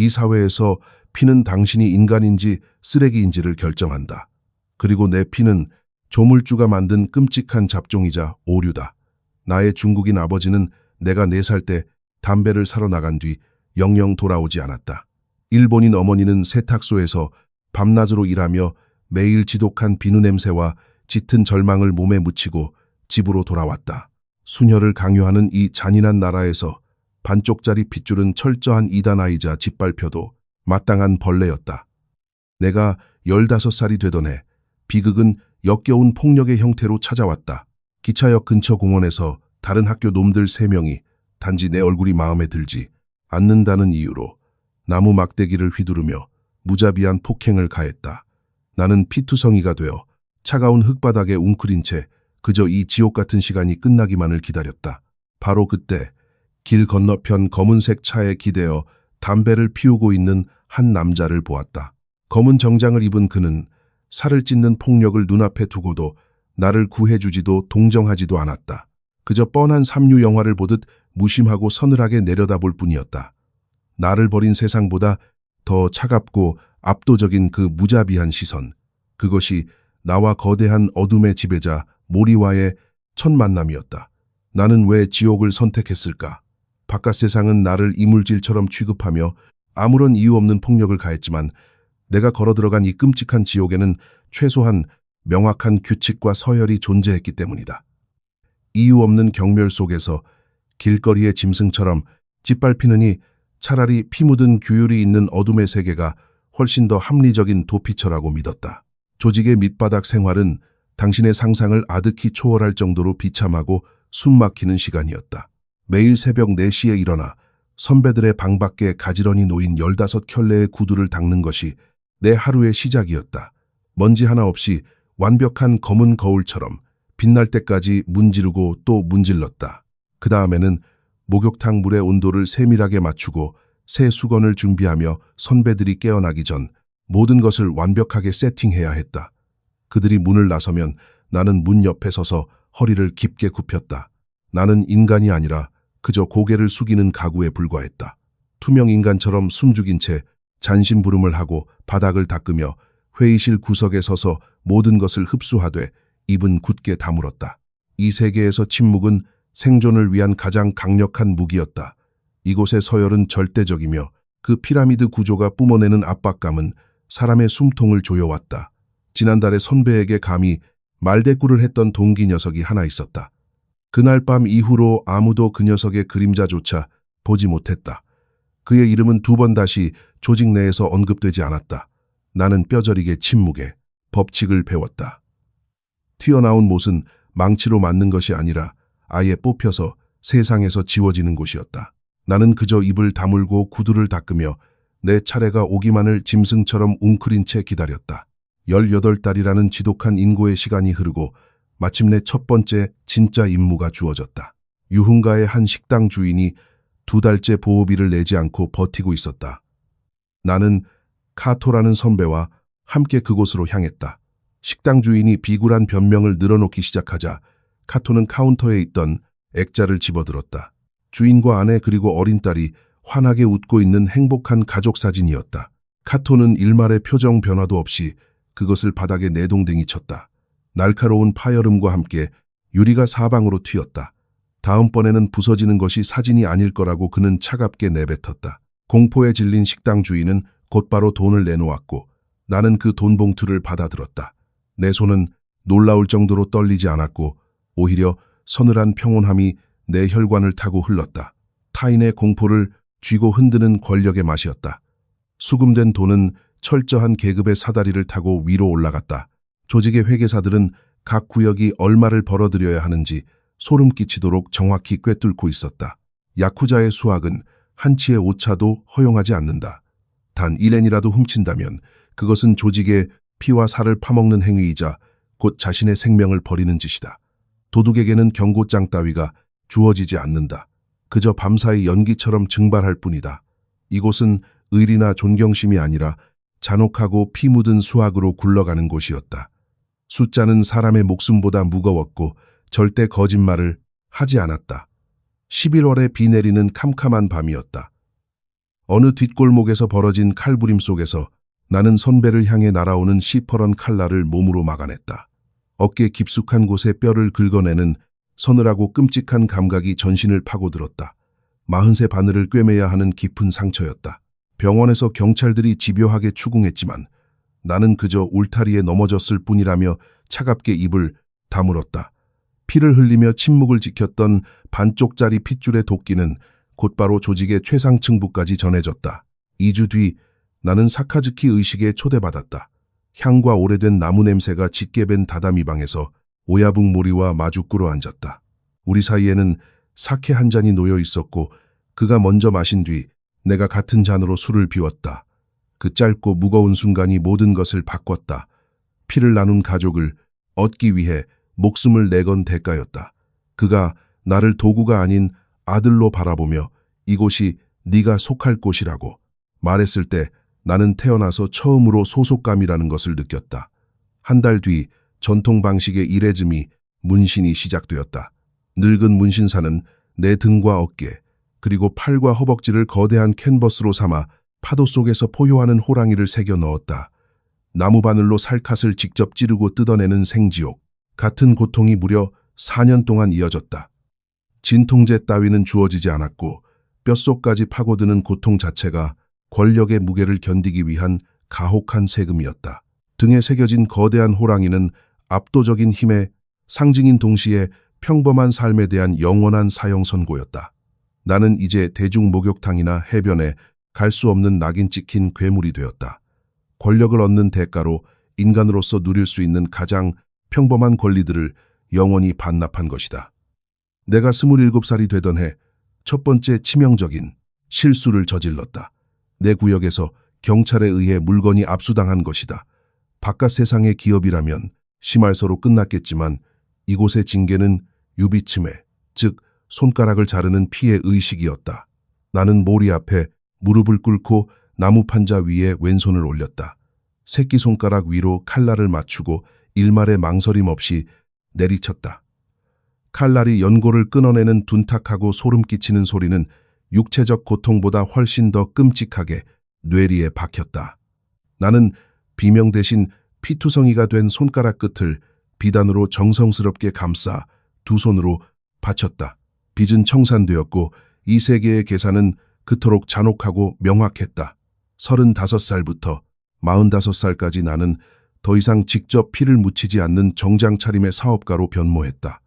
이 사회에서 피는 당신이 인간인지 쓰레기인지를 결정한다. 그리고 내 피는 조물주가 만든 끔찍한 잡종이자 오류다. 나의 중국인 아버지는 내가 4살 때 담배를 사러 나간 뒤 영영 돌아오지 않았다. 일본인 어머니는 세탁소에서 밤낮으로 일하며 매일 지독한 비누 냄새와 짙은 절망을 몸에 묻히고 집으로 돌아왔다. 순혈을 강요하는 이 잔인한 나라에서 반쪽짜리 핏줄은 철저한 이단아이자 짓밟혀도 마땅한 벌레였다. 내가 15살이 되던 해 비극은 역겨운 폭력의 형태로 찾아왔다. 기차역 근처 공원에서 다른 학교 놈들 3명이 단지 내 얼굴이 마음에 들지 않는다는 이유로 나무 막대기를 휘두르며 무자비한 폭행을 가했다. 나는 피투성이가 되어 차가운 흙바닥에 웅크린 채 그저 이 지옥 같은 시간이 끝나기만을 기다렸다. 바로 그때 길 건너편 검은색 차에 기대어 담배를 피우고 있는 한 남자를 보았다. 검은 정장을 입은 그는 살을 찢는 폭력을 눈앞에 두고도 나를 구해주지도 동정하지도 않았다. 그저 뻔한 삼류 영화를 보듯 무심하고 서늘하게 내려다볼 뿐이었다. 나를 버린 세상보다 더 차갑고 압도적인 그 무자비한 시선, 그것이 나와 거대한 어둠의 지배자 모리와의 첫 만남이었다. 나는 왜 지옥을 선택했을까? 바깥 세상은 나를 이물질처럼 취급하며 아무런 이유 없는 폭력을 가했지만 내가 걸어 들어간 이 끔찍한 지옥에는 최소한 명확한 규칙과 서열이 존재했기 때문이다. 이유 없는 경멸 속에서 길거리의 짐승처럼 짓밟히느니 차라리 피 묻은 규율이 있는 어둠의 세계가 훨씬 더 합리적인 도피처라고 믿었다. 조직의 밑바닥 생활은 당신의 상상을 아득히 초월할 정도로 비참하고 숨막히는 시간이었다. 매일 새벽 4시에 일어나 선배들의 방 밖에 가지런히 놓인 15켤레의 구두를 닦는 것이 내 하루의 시작이었다. 먼지 하나 없이 완벽한 검은 거울처럼 빛날 때까지 문지르고 또 문질렀다. 그 다음에는 목욕탕 물의 온도를 세밀하게 맞추고 새 수건을 준비하며 선배들이 깨어나기 전 모든 것을 완벽하게 세팅해야 했다. 그들이 문을 나서면 나는 문 옆에 서서 허리를 깊게 굽혔다. 나는 인간이 아니라 그저 고개를 숙이는 가구에 불과했다. 투명 인간처럼 숨죽인 채 잔심부름을 하고 바닥을 닦으며 회의실 구석에 서서 모든 것을 흡수하되 입은 굳게 다물었다. 이 세계에서 침묵은 생존을 위한 가장 강력한 무기였다. 이곳의 서열은 절대적이며 그 피라미드 구조가 뿜어내는 압박감은 사람의 숨통을 조여왔다. 지난달에 선배에게 감히 말대꾸를 했던 동기 녀석이 하나 있었다. 그날 밤 이후로 아무도 그 녀석의 그림자조차 보지 못했다. 그의 이름은 2번 다시 조직 내에서 언급되지 않았다. 나는 뼈저리게 침묵에 법칙을 배웠다. 튀어나온 못은 망치로 맞는 것이 아니라 아예 뽑혀서 세상에서 지워지는 곳이었다. 나는 그저 입을 다물고 구두를 닦으며 내 차례가 오기만을 짐승처럼 웅크린 채 기다렸다. 18달이라는 지독한 인고의 시간이 흐르고 마침내 첫 번째 진짜 임무가 주어졌다. 유흥가의 한 식당 주인이 2달째 보호비를 내지 않고 버티고 있었다. 나는 카토라는 선배와 함께 그곳으로 향했다. 식당 주인이 비굴한 변명을 늘어놓기 시작하자 카토는 카운터에 있던 액자를 집어들었다. 주인과 아내 그리고 어린 딸이 환하게 웃고 있는 행복한 가족 사진이었다. 카토는 일말의 표정 변화도 없이 그것을 바닥에 내동댕이 쳤다. 날카로운 파열음과 함께 유리가 사방으로 튀었다. 다음번에는 부서지는 것이 사진이 아닐 거라고 그는 차갑게 내뱉었다. 공포에 질린 식당 주인은 곧바로 돈을 내놓았고 나는 그 돈 봉투를 받아들었다. 내 손은 놀라울 정도로 떨리지 않았고 오히려 서늘한 평온함이 내 혈관을 타고 흘렀다. 타인의 공포를 쥐고 흔드는 권력의 맛이었다. 수금된 돈은 철저한 계급의 사다리를 타고 위로 올라갔다. 조직의 회계사들은 각 구역이 얼마를 벌어들여야 하는지 소름 끼치도록 정확히 꿰뚫고 있었다. 야쿠자의 수학은 한치의 오차도 허용하지 않는다. 단 1엔이라도 훔친다면 그것은 조직의 피와 살을 파먹는 행위이자 곧 자신의 생명을 버리는 짓이다. 도둑에게는 경고장 따위가 주어지지 않는다. 그저 밤사이 연기처럼 증발할 뿐이다. 이곳은 의리나 존경심이 아니라 잔혹하고 피 묻은 수학으로 굴러가는 곳이었다. 숫자는 사람의 목숨보다 무거웠고 절대 거짓말을 하지 않았다. 11월에 비 내리는 캄캄한 밤이었다. 어느 뒷골목에서 벌어진 칼부림 속에서 나는 선배를 향해 날아오는 시퍼런 칼날을 몸으로 막아냈다. 어깨 깊숙한 곳에 뼈를 긁어내는 서늘하고 끔찍한 감각이 전신을 파고들었다. 40세 바늘을 꿰매야 하는 깊은 상처였다. 병원에서 경찰들이 집요하게 추궁했지만 나는 그저 울타리에 넘어졌을 뿐이라며 차갑게 입을 다물었다. 피를 흘리며 침묵을 지켰던 반쪽짜리 핏줄의 도끼는 곧바로 조직의 최상층부까지 전해졌다. 2주 뒤 나는 사카즈키 의식에 초대받았다. 향과 오래된 나무 냄새가 짙게 밴 다다미 방에서 오야붕 모리와 마주 꿇어 앉았다. 우리 사이에는 사케 한 잔이 놓여 있었고 그가 먼저 마신 뒤 내가 같은 잔으로 술을 비웠다. 그 짧고 무거운 순간이 모든 것을 바꿨다. 피를 나눈 가족을 얻기 위해 목숨을 내건 대가였다. 그가 나를 도구가 아닌 아들로 바라보며 이곳이 네가 속할 곳이라고 말했을 때 나는 태어나서 처음으로 소속감이라는 것을 느꼈다. 한 달 뒤 전통 방식의 이레즈미 문신이 시작되었다. 늙은 문신사는 내 등과 어깨, 그리고 팔과 허벅지를 거대한 캔버스로 삼아 파도 속에서 포효하는 호랑이를 새겨 넣었다. 나무 바늘로 살갗을 직접 찌르고 뜯어내는 생지옥. 같은 고통이 무려 4년 동안 이어졌다. 진통제 따위는 주어지지 않았고 뼛속까지 파고드는 고통 자체가 권력의 무게를 견디기 위한 가혹한 세금이었다. 등에 새겨진 거대한 호랑이는 압도적인 힘의 상징인 동시에 평범한 삶에 대한 영원한 사형 선고였다. 나는 이제 대중 목욕탕이나 해변에 갈 수 없는 낙인 찍힌 괴물이 되었다. 권력을 얻는 대가로 인간으로서 누릴 수 있는 가장 평범한 권리들을 영원히 반납한 것이다. 내가 27살이 되던 해 첫 번째 치명적인 실수를 저질렀다. 내 구역에서 경찰에 의해 물건이 압수당한 것이다. 바깥 세상의 기업이라면 심할서로 끝났겠지만 이곳의 징계는 유비침해, 즉 손가락을 자르는 피해 의식이었다. 나는 모리 앞에 무릎을 꿇고 나무 판자 위에 왼손을 올렸다. 새끼손가락 위로 칼날을 맞추고 일말의 망설임 없이 내리쳤다. 칼날이 연골을 끊어내는 둔탁하고 소름 끼치는 소리는 육체적 고통보다 훨씬 더 끔찍하게 뇌리에 박혔다. 나는 비명 대신 피투성이가 된 손가락 끝을 비단으로 정성스럽게 감싸 두 손으로 받쳤다. 빚은 청산되었고 이 세계의 계산은 그토록 잔혹하고 명확했다. 35살부터 45살까지 나는 더 이상 직접 피를 묻히지 않는 정장 차림의 사업가로 변모했다.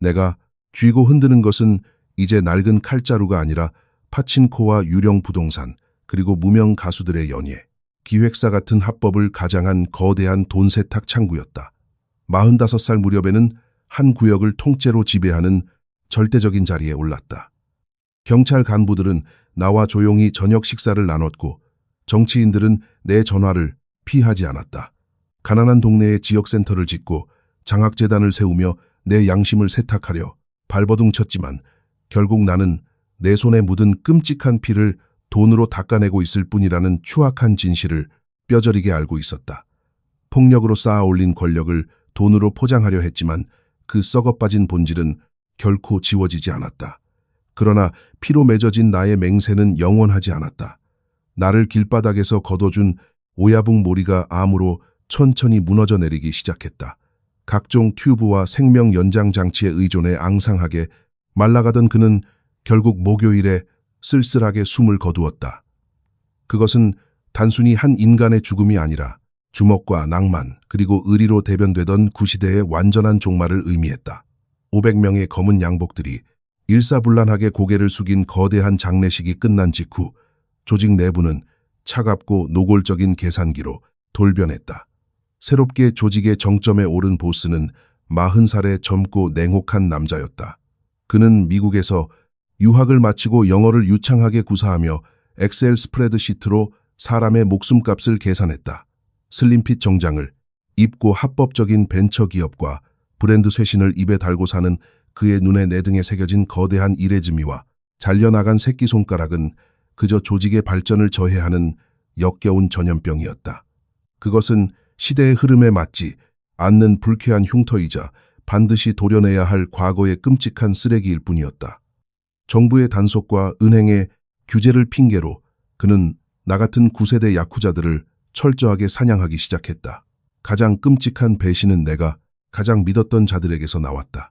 내가 쥐고 흔드는 것은 이제 낡은 칼자루가 아니라 파친코와 유령 부동산, 그리고 무명 가수들의 연예, 기획사 같은 합법을 가장한 거대한 돈 세탁 창구였다. 45살 무렵에는 한 구역을 통째로 지배하는 절대적인 자리에 올랐다. 경찰 간부들은 나와 조용히 저녁 식사를 나눴고 정치인들은 내 전화를 피하지 않았다. 가난한 동네에 지역센터를 짓고 장학재단을 세우며 내 양심을 세탁하려 발버둥 쳤지만 결국 나는 내 손에 묻은 끔찍한 피를 돈으로 닦아내고 있을 뿐이라는 추악한 진실을 뼈저리게 알고 있었다. 폭력으로 쌓아 올린 권력을 돈으로 포장하려 했지만 그 썩어빠진 본질은 결코 지워지지 않았다. 그러나 피로 맺어진 나의 맹세는 영원하지 않았다. 나를 길바닥에서 걷어준 오야붕 모리가 암으로 천천히 무너져 내리기 시작했다. 각종 튜브와 생명 연장 장치에 의존해 앙상하게 말라가던 그는 결국 목요일에 쓸쓸하게 숨을 거두었다. 그것은 단순히 한 인간의 죽음이 아니라 주먹과 낭만 그리고 의리로 대변되던 구시대의 완전한 종말을 의미했다. 500명의 검은 양복들이 일사불란하게 고개를 숙인 거대한 장례식이 끝난 직후 조직 내부는 차갑고 노골적인 계산기로 돌변했다. 새롭게 조직의 정점에 오른 보스는 40살의 젊고 냉혹한 남자였다. 그는 미국에서 유학을 마치고 영어를 유창하게 구사하며 엑셀 스프레드시트로 사람의 목숨값을 계산했다. 슬림핏 정장을 입고 합법적인 벤처기업과 브랜드 쇄신을 입에 달고 사는 그의 눈에 내 등에 새겨진 거대한 이레즈미와 잘려나간 새끼손가락은 그저 조직의 발전을 저해하는 역겨운 전염병이었다. 그것은 시대의 흐름에 맞지 않는 불쾌한 흉터이자 반드시 도려내야 할 과거의 끔찍한 쓰레기일 뿐이었다. 정부의 단속과 은행의 규제를 핑계로 그는 나 같은 9세대 야쿠자들을 철저하게 사냥하기 시작했다. 가장 끔찍한 배신은 내가 가장 믿었던 자들에게서 나왔다.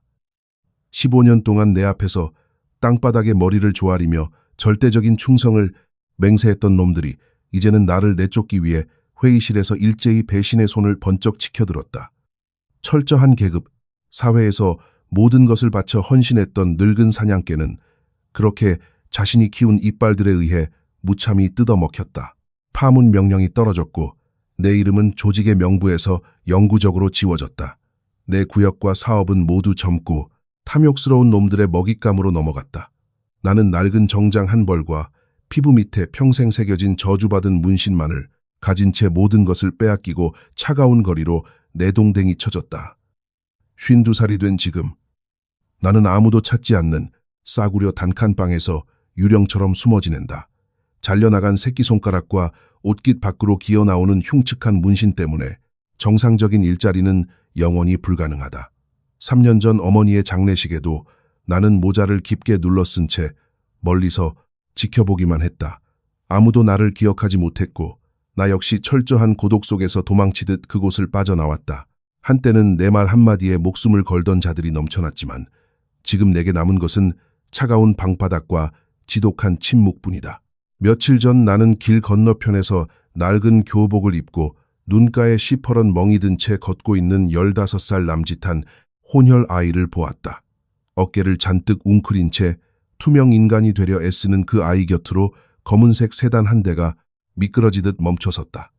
15년 동안 내 앞에서 땅바닥에 머리를 조아리며 절대적인 충성을 맹세했던 놈들이 이제는 나를 내쫓기 위해 회의실에서 일제히 배신의 손을 번쩍 치켜들었다. 철저한 계급, 사회에서 모든 것을 바쳐 헌신했던 늙은 사냥개는 그렇게 자신이 키운 이빨들에 의해 무참히 뜯어먹혔다. 파문 명령이 떨어졌고 내 이름은 조직의 명부에서 영구적으로 지워졌다. 내 구역과 사업은 모두 젊고 탐욕스러운 놈들의 먹잇감으로 넘어갔다. 나는 낡은 정장 한 벌과 피부 밑에 평생 새겨진 저주받은 문신만을 가진 채 모든 것을 빼앗기고 차가운 거리로 내동댕이 쳐졌다. 52살이 된 지금 나는 아무도 찾지 않는 싸구려 단칸방에서 유령처럼 숨어 지낸다. 잘려나간 새끼손가락과 옷깃 밖으로 기어나오는 흉측한 문신 때문에 정상적인 일자리는 영원히 불가능하다. 3년 전 어머니의 장례식에도 나는 모자를 깊게 눌러 쓴 채 멀리서 지켜보기만 했다. 아무도 나를 기억하지 못했고 나 역시 철저한 고독 속에서 도망치듯 그곳을 빠져나왔다. 한때는 내 말 한마디에 목숨을 걸던 자들이 넘쳐났지만 지금 내게 남은 것은 차가운 방바닥과 지독한 침묵뿐이다. 며칠 전 나는 길 건너편에서 낡은 교복을 입고 눈가에 시퍼런 멍이 든 채 걷고 있는 15살 남짓한 혼혈 아이를 보았다. 어깨를 잔뜩 웅크린 채 투명 인간이 되려 애쓰는 그 아이 곁으로 검은색 세단 한 대가 미끄러지듯 멈춰섰다.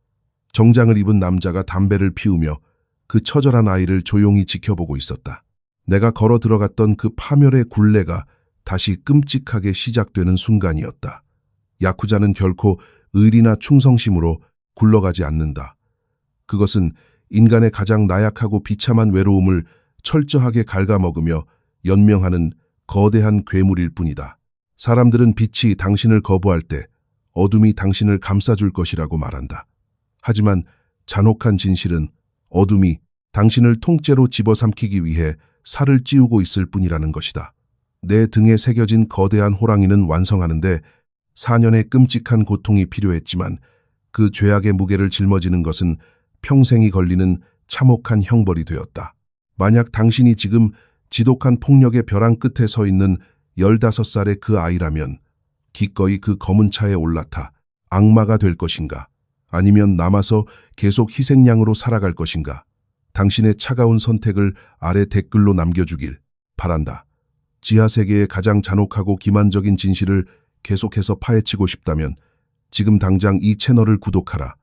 정장을 입은 남자가 담배를 피우며 그 처절한 아이를 조용히 지켜보고 있었다. 내가 걸어 들어갔던 그 파멸의 굴레가 다시 끔찍하게 시작되는 순간이었다. 야쿠자는 결코 의리나 충성심으로 굴러가지 않는다. 그것은 인간의 가장 나약하고 비참한 외로움을 철저하게 갉아먹으며 연명하는 거대한 괴물일 뿐이다. 사람들은 빛이 당신을 거부할 때 어둠이 당신을 감싸줄 것이라고 말한다. 하지만 잔혹한 진실은 어둠이 당신을 통째로 집어삼키기 위해 살을 찌우고 있을 뿐이라는 것이다. 내 등에 새겨진 거대한 호랑이는 완성하는데 4년의 끔찍한 고통이 필요했지만 그 죄악의 무게를 짊어지는 것은 평생이 걸리는 참혹한 형벌이 되었다. 만약 당신이 지금 지독한 폭력의 벼랑 끝에 서 있는 15살의 그 아이라면 기꺼이 그 검은 차에 올라타 악마가 될 것인가? 아니면 남아서 계속 희생양으로 살아갈 것인가? 당신의 차가운 선택을 아래 댓글로 남겨주길 바란다. 지하세계의 가장 잔혹하고 기만적인 진실을 계속해서 파헤치고 싶다면 지금 당장 이 채널을 구독하라.